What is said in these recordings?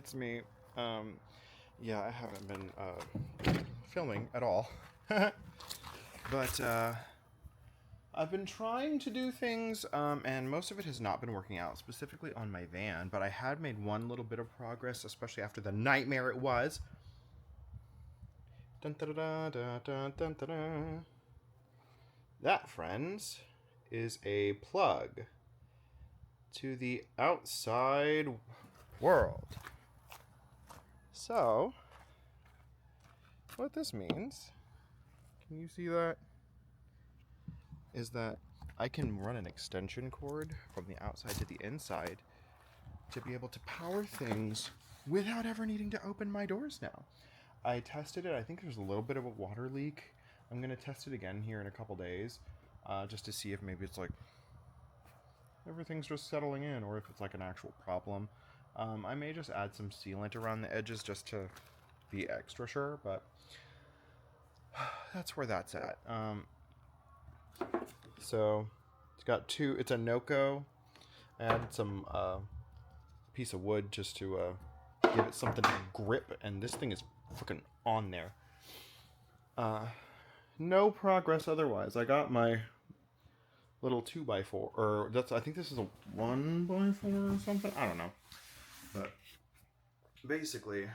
it's me. Yeah, I haven't been filming at all. But I've been trying to do things, and most of it has not been working out, specifically on my van, but I had made one little bit of progress, especially after the nightmare it was. Dun, dun, dun, dun, dun, dun, dun, dun. That, friends, is a plug to the outside world. So, what this means, can you see that? Is that I can run an extension cord from the outside to the inside to be able to power things without ever needing to open my doors now. I tested it. I think there's a little bit of a water leak. I'm going to test it again here in a couple days just to see if maybe it's like everything's just settling in or if it's like an actual problem. I may just add some sealant around the edges just to be extra sure, but that's where that's at. So it's got it's a Noco. I added some piece of wood just to give it something to grip, and this thing is fucking on there. No progress otherwise. I got my little 2x4, or I think this is a 1x4 or something. I don't know. But basically,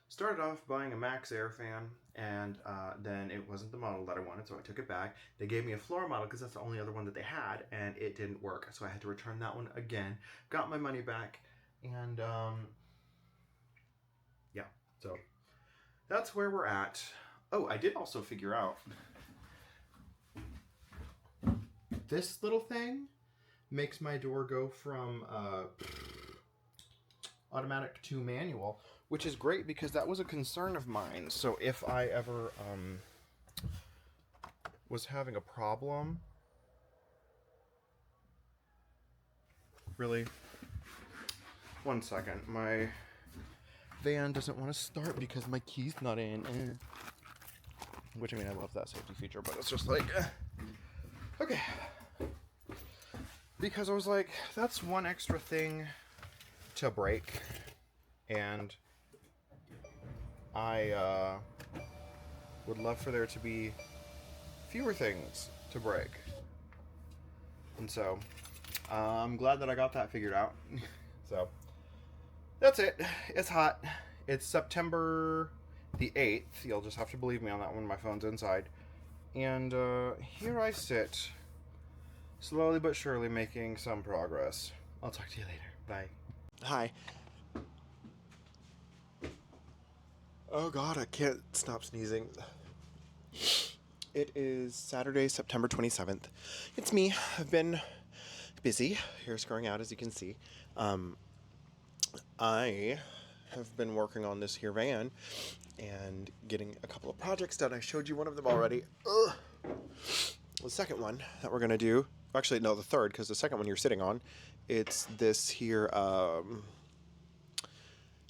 started off buying a Max Air fan, and then it wasn't the model that I wanted, so I took it back. They gave me a floor model because that's the only other one that they had, and it didn't work, so I had to return that one again. Got my money back, and yeah, so that's where we're at. Oh, I did also figure out this little thing makes my door go from automatic to manual, which is great because that was a concern of mine. So if I ever was having a problem, really, one second, my van doesn't want to start because my key's not in. Which, I mean, I love that safety feature, but it's just like, okay. Because I was like, that's one extra thing to break, and I would love for there to be fewer things to break. And so, I'm glad that I got that figured out. So, that's it. It's hot. It's September the 8th. You'll just have to believe me on that one. My phone's inside. And here I sit, slowly but surely making some progress. I'll talk to you later. Bye. Hi. Oh god, I can't stop sneezing. It is Saturday, September 27th. It's me. I've been busy. Hair's growing out, as you can see. I have been working on this here van and getting a couple of projects done. I showed you one of them already. Ugh. The second one that we're going to do, actually, no, the third, because the second one you're sitting on, it's this here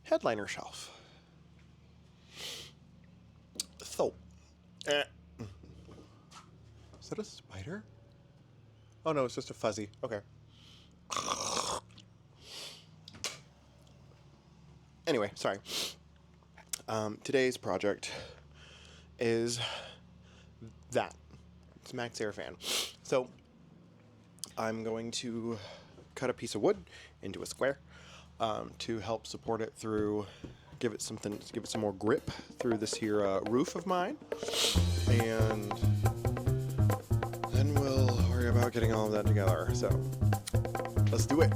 headliner shelf. So, is that a spider? Oh no, it's just a fuzzy. Okay. Anyway, sorry. Today's project is that. It's Max Air fan. So, I'm going to cut a piece of wood into a square to help support it through, give it some more grip through this here roof of mine, and then we'll worry about getting all of that together. So, let's do it.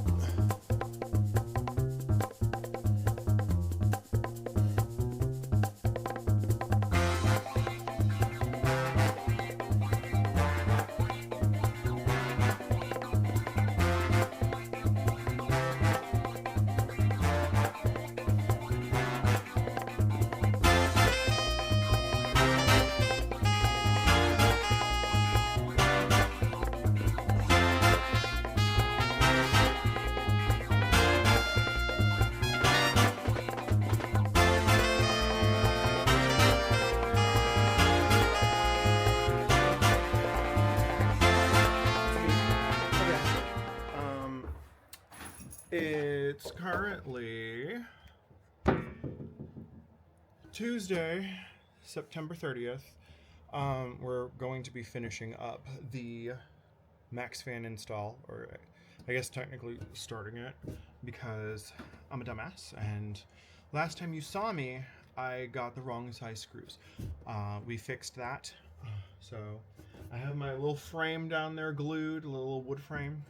It's currently Tuesday, September 30th, we're going to be finishing up the MaxFan install, or I guess technically starting it, because I'm a dumbass, and last time you saw me, I got the wrong size screws. We fixed that, so I have my little frame down there glued, a little wood frame,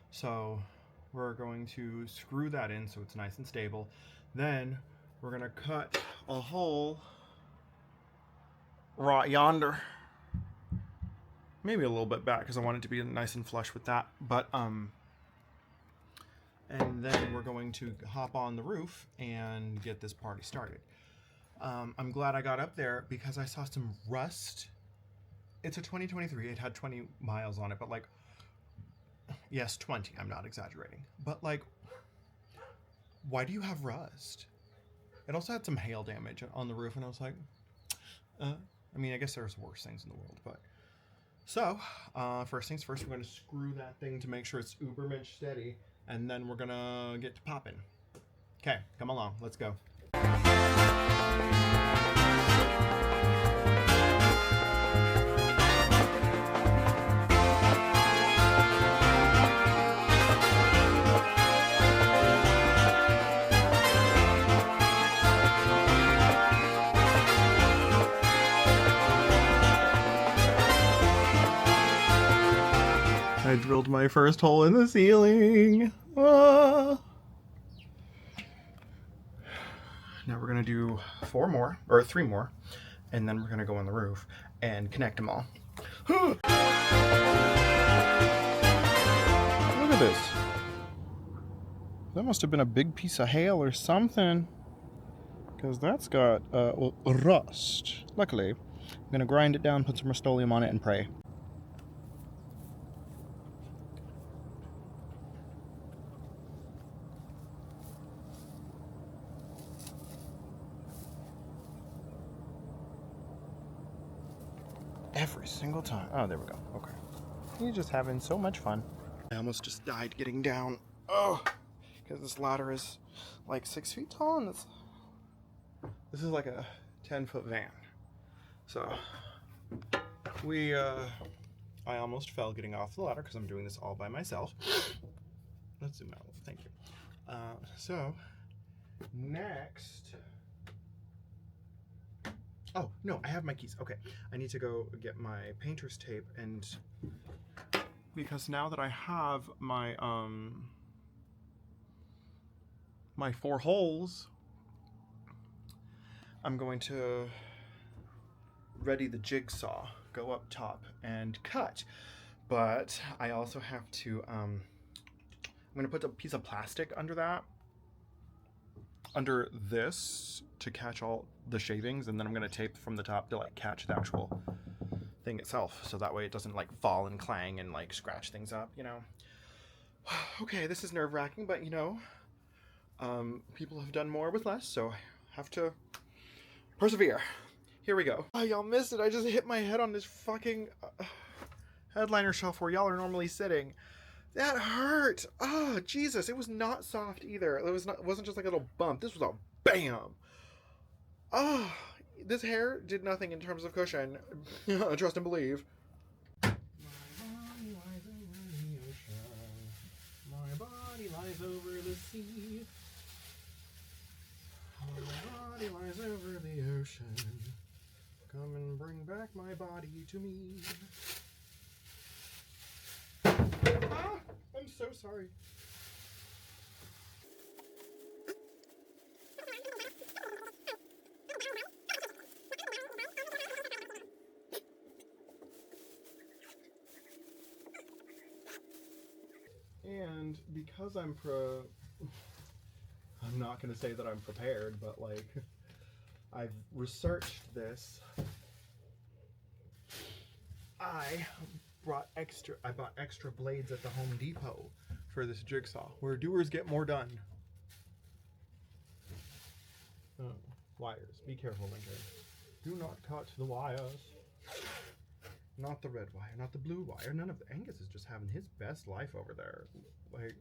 so we're going to screw that in so it's nice and stable. Then we're gonna cut a hole right yonder, maybe a little bit back because I want it to be nice and flush with that, but and then we're going to hop on the roof and get this party started. I'm glad I got up there because I saw some rust. It's a 2023, it had 20 miles on it, but like, yes, 20, I'm not exaggerating, but like, why do you have rust? It also had some hail damage on the roof, and I was like, I mean, I guess there's worse things in the world, but. So, first things first, we're going to screw that thing to make sure it's ubermensch steady, and then we're going to get to popping. Okay, come along, let's go. I drilled my first hole in the ceiling. Ah. Now we're gonna do 4 more, or 3 more, and then we're gonna go on the roof and connect them all. Look at this. That must have been a big piece of hail or something, because that's got rust. Luckily, I'm gonna grind it down, put some Rust-Oleum on it, and pray. Every single time. Oh, there we go. Okay. He's just having so much fun. I almost just died getting down. Oh, because this ladder is like 6 feet tall, and this is like a 10-foot van. So I almost fell getting off the ladder because I'm doing this all by myself. Let's zoom out. Thank you. So next. Oh, no, I have my keys. Okay, I need to go get my painter's tape, and because now that I have my my 4 holes, I'm going to ready the jigsaw, go up top and cut. But I also have to I'm going to put a piece of plastic under that, under this, to catch all the shavings, and then I'm going to tape from the top to like catch the actual thing itself, so that way it doesn't like fall and clang and like scratch things up, you know. Okay, this is nerve-wracking, but you know, people have done more with less, so I have to persevere. Here we go. Oh, y'all missed it. I just hit my head on this fucking headliner shelf where y'all are normally sitting. That hurt. Oh, Jesus. It was not soft either. It wasn't just like a little bump. This was a bam. Oh, this hair did nothing in terms of cushion. Trust and believe. My body lies over the sea. My body lies over the ocean. Come and bring back my body to me. Ah, I'm so sorry. And because I'm not going to say that I'm prepared, but like, I've researched this. I bought extra blades at the Home Depot for this jigsaw, where doers get more done. Oh, wires. Be careful, Lincoln. Do not cut the wires. Not the red wire, not the blue wire. None of the Angus is just having his best life over there. Like,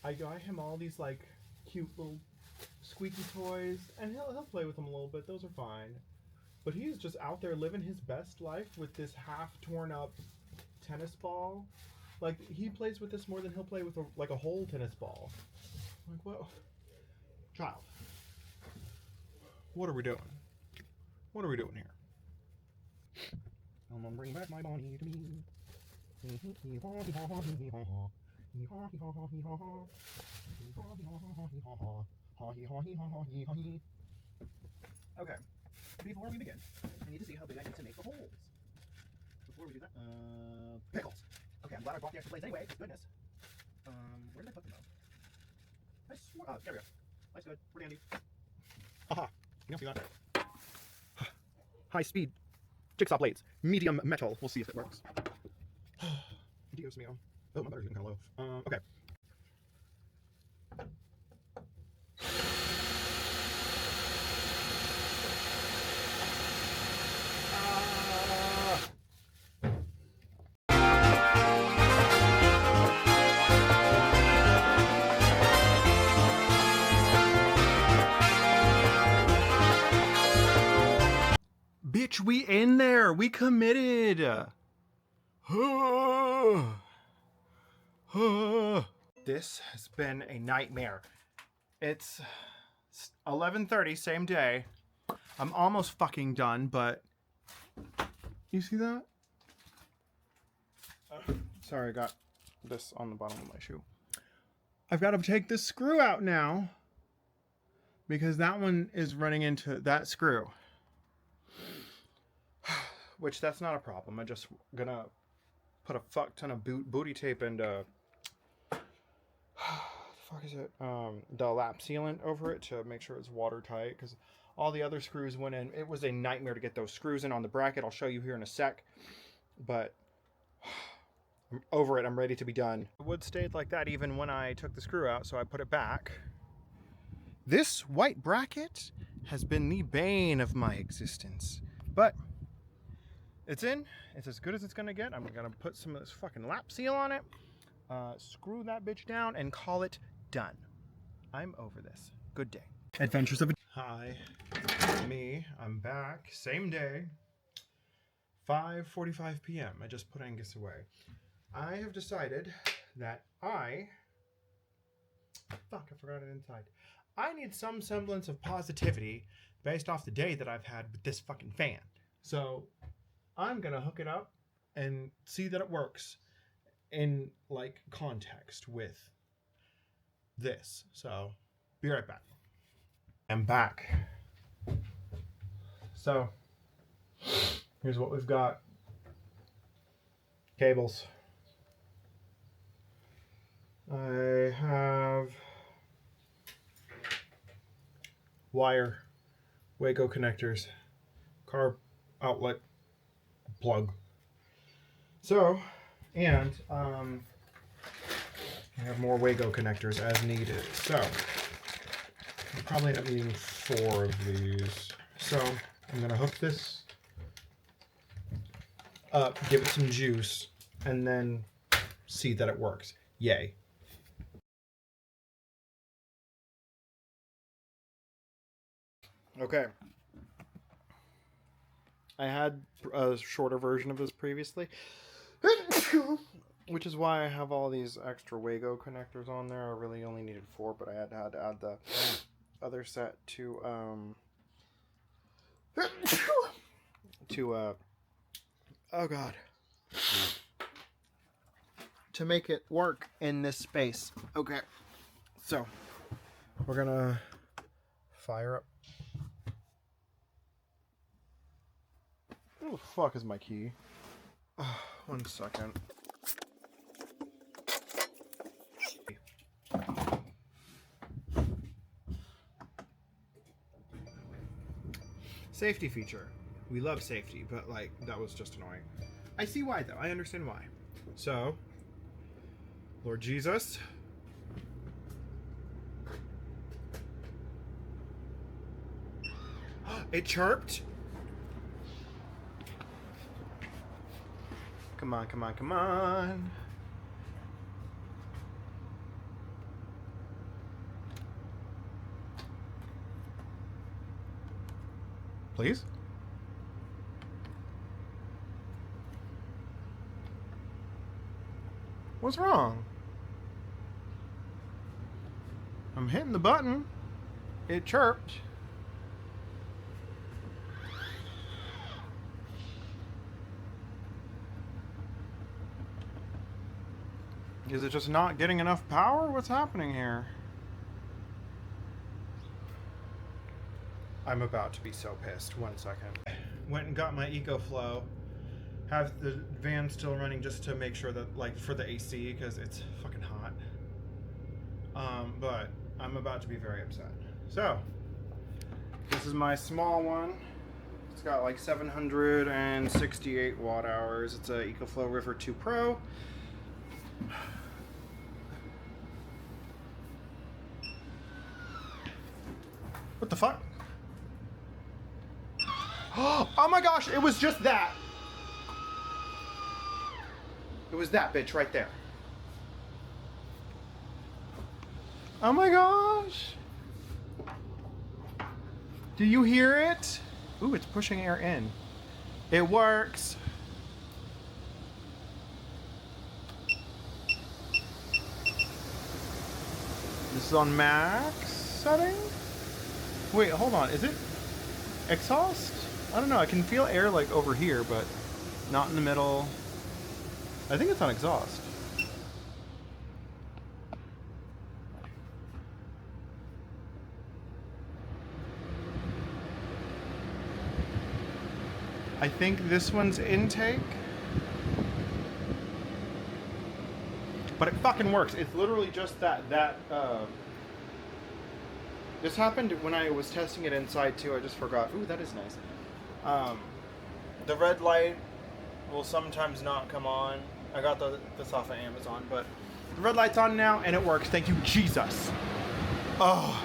I got him all these like cute little squeaky toys, and he'll play with them a little bit. Those are fine. But he's just out there living his best life with this half torn up tennis ball. Like, he plays with this more than he'll play with a whole tennis ball. Like, what? Child. What are we doing? What are we doing here? I'm gonna bring back my Bonnie to me. Okay. Before we begin, I need to see how big I need to make the holes. Before we do that, pickles. Okay, I'm glad I brought the extra blades anyway. Goodness. Where did I put them though? I swore. There we go. That's good. We're dandy. Aha. You don't see that. High speed jigsaw blades. Medium metal. We'll see if it works. Dios mio. Oh, my battery's getting kind of low. Okay. Bitch, we in there. We committed. This has been a nightmare. It's 11:30, same day. I'm almost fucking done, but you see that? Sorry, I got this on the bottom of my shoe. I've got to take this screw out now because that one is running into that screw. Which, that's not a problem. I'm just gonna put a fuck ton of booty tape and the fuck is it? The lap sealant over it to make sure it's watertight, because all the other screws went in. It was a nightmare to get those screws in on the bracket. I'll show you here in a sec, but I'm over it. I'm ready to be done. The wood stayed like that even when I took the screw out, so I put it back. This white bracket has been the bane of my existence, but it's in. It's as good as it's gonna get. I'm gonna put some of this fucking lap seal on it, screw that bitch down, and call it done. I'm over this. Good day. Adventures of a... Hi, me. I'm back. Same day. 5:45 p.m. I just put Angus away. I have decided that I forgot it inside. I need some semblance of positivity based off the day that I've had with this fucking fan. So I'm gonna hook it up and see that it works in like context with this. So be right back. I'm back. So here's what we've got. Cables. I have wire, Waco connectors, car outlet plug. So, and I have more Wago connectors as needed. So, I'll probably end up needing 4 of these. So, I'm going to hook this up, give it some juice, and then see that it works. Yay. Okay. I had a shorter version of this previously, which is why I have all these extra Wago connectors on there. I really only needed 4, but I had to add the other set to oh god, to make it work in this space. Okay, so we're gonna fire up. Where the fuck is my key? 1 second. Safety feature. We love safety, but like, that was just annoying. I see why though. I understand why. So, Lord Jesus. It chirped. Come on, come on, come on. Please? What's wrong? I'm hitting the button. It chirped. Is it just not getting enough power? What's happening here? I'm about to be so pissed. 1 second. Went and got my EcoFlow. Have the van still running just to make sure that, like, for the AC, because it's fucking hot. But I'm about to be very upset. So, this is my small one. It's got like 768 watt hours. It's a EcoFlow River 2 Pro. What the fuck? Oh my gosh, it was just that. It was that bitch right there. Oh my gosh. Do you hear it? Ooh, it's pushing air in. It works. This is on max setting. Wait, hold on. Is it exhaust? I don't know. I can feel air like over here, but not in the middle. I think it's on exhaust. I think this one's intake. But it fucking works. It's literally just that this happened when I was testing it inside too. I just forgot. Ooh, that is nice. The red light will sometimes not come on. I got this off of Amazon, but the red light's on now and it works. Thank you, Jesus. Oh.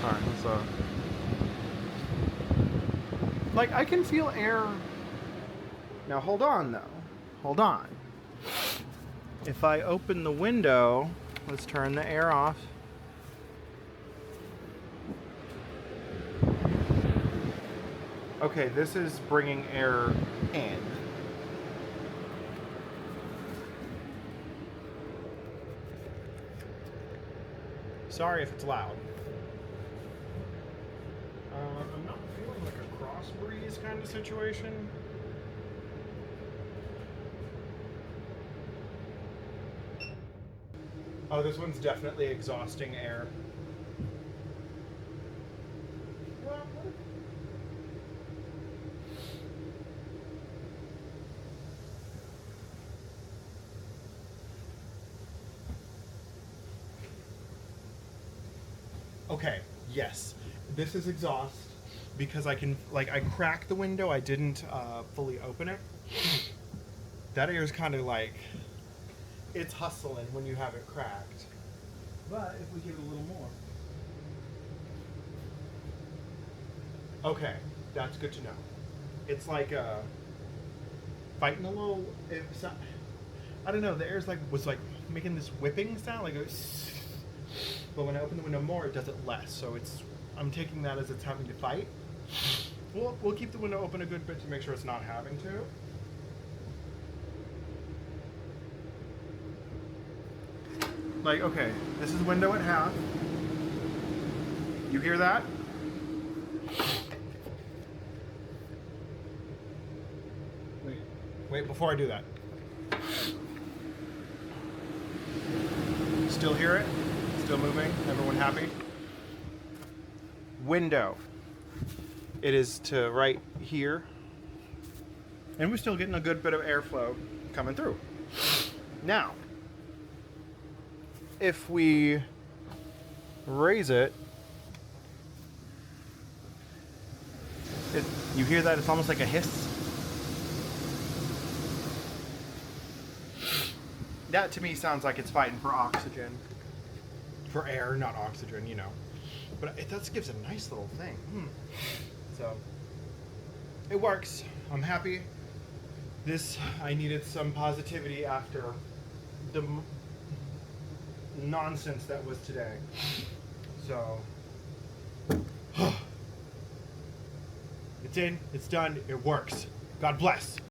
Alright, let's like, I can feel air. Now hold on though. Hold on. If I open the window, let's turn the air off. Okay, this is bringing air in. Sorry if it's loud. I'm not feeling like a cross breeze kind of situation. Oh, this one's definitely exhausting air. Okay, yes. This is exhaust because I can, like, I cracked the window. I didn't fully open it. That air is kind of like, it's hustling when you have it cracked. But if we give it a little more. Okay, that's good to know. It's like fighting a little. I don't know. The air's was making this whipping sound, like. But when I open the window more, it does it less. So I'm taking that as it's having to fight. We'll keep the window open a good bit to make sure it's not having to. Like, okay, this is window at half. You hear that? Wait, before I do that. Still hear it? Still moving? Everyone happy? Window. It is to right here. And we're still getting a good bit of airflow coming through. Now, if we raise it, you hear that? It's almost like a hiss. That to me sounds like it's fighting for oxygen. For air, not oxygen, you know. But it does gives a nice little thing. So, it works. I'm happy. I needed some positivity after the nonsense that was today. So, It's in, it's done, it works. God bless.